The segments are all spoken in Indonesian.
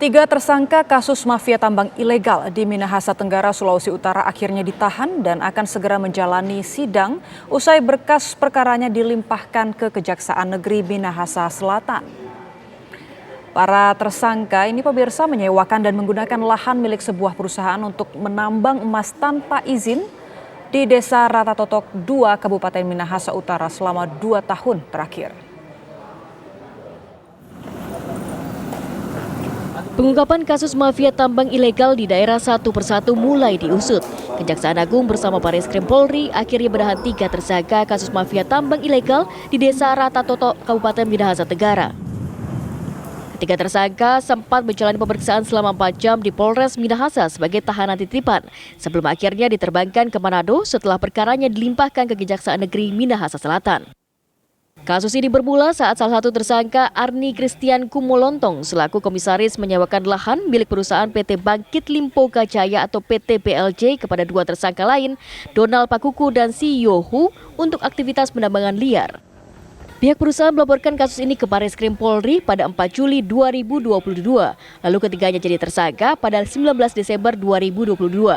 Tiga tersangka kasus mafia tambang ilegal di Minahasa Tenggara, Sulawesi Utara akhirnya ditahan dan akan segera menjalani sidang usai berkas perkaranya dilimpahkan ke Kejaksaan Negeri Minahasa Selatan. Para tersangka ini pemirsa menyewakan dan menggunakan lahan milik sebuah perusahaan untuk menambang emas tanpa izin di Desa Ratatotok 2, Kabupaten Minahasa Utara selama 2 tahun terakhir. Pengungkapan kasus mafia tambang ilegal di daerah satu persatu mulai diusut. Kejaksaan Agung bersama Bareskrim Polri akhirnya menahan 3 tersangka kasus mafia tambang ilegal di Desa Ratatotok, Kabupaten Minahasa Tenggara. Ketiga tersangka sempat menjalani pemeriksaan selama 4 jam di Polres Minahasa sebagai tahanan titipan, sebelum akhirnya diterbangkan ke Manado setelah perkaranya dilimpahkan ke Kejaksaan Negeri Minahasa Selatan. Kasus ini bermula saat salah satu tersangka Arni Christian Kumolontong selaku komisaris menyewakan lahan milik perusahaan PT Bangkit Limpoga Jaya atau PT BLJ kepada 2 tersangka lain, Donald Pakuku dan Si Yohu, untuk aktivitas penambangan liar. Pihak perusahaan melaporkan kasus ini ke Bareskrim Polri pada 4 Juli 2022, lalu ketiganya jadi tersangka pada 19 Desember 2022.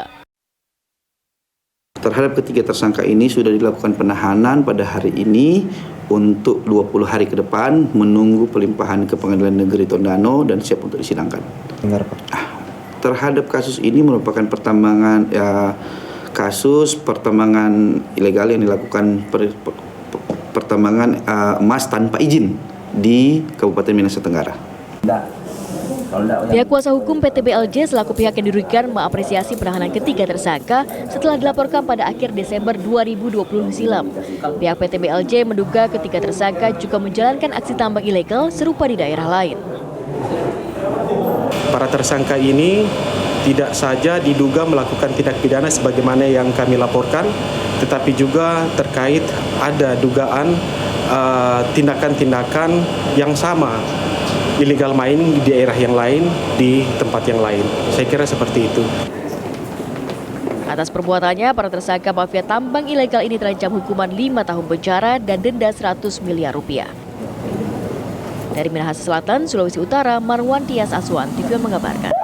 Terhadap ketiga tersangka ini sudah dilakukan penahanan pada hari ini untuk 20 hari ke depan menunggu pelimpahan ke Pengadilan Negeri Tondano dan siap untuk disidangkan. Benar, Pak. Terhadap kasus ini merupakan kasus pertambangan ilegal yang dilakukan pertambangan emas tanpa izin di Kabupaten Minahasa Tenggara. Pihak kuasa hukum PT BLJ selaku pihak yang dirugikan mengapresiasi penahanan ketiga tersangka setelah dilaporkan pada akhir Desember 2020 silam. Pihak PT BLJ menduga ketiga tersangka juga menjalankan aksi tambang ilegal serupa di daerah lain. Para tersangka ini tidak saja diduga melakukan tindak pidana sebagaimana yang kami laporkan, tetapi juga terkait ada dugaan tindakan-tindakan yang sama ilegal mining di daerah yang lain, di tempat yang lain. Saya kira seperti itu. Atas perbuatannya, para tersangka mafia tambang ilegal ini terancam hukuman 5 tahun penjara dan denda 100 miliar rupiah. Dari Minahasa Selatan, Sulawesi Utara, Marwan Tias Aswan, TV mengabarkan.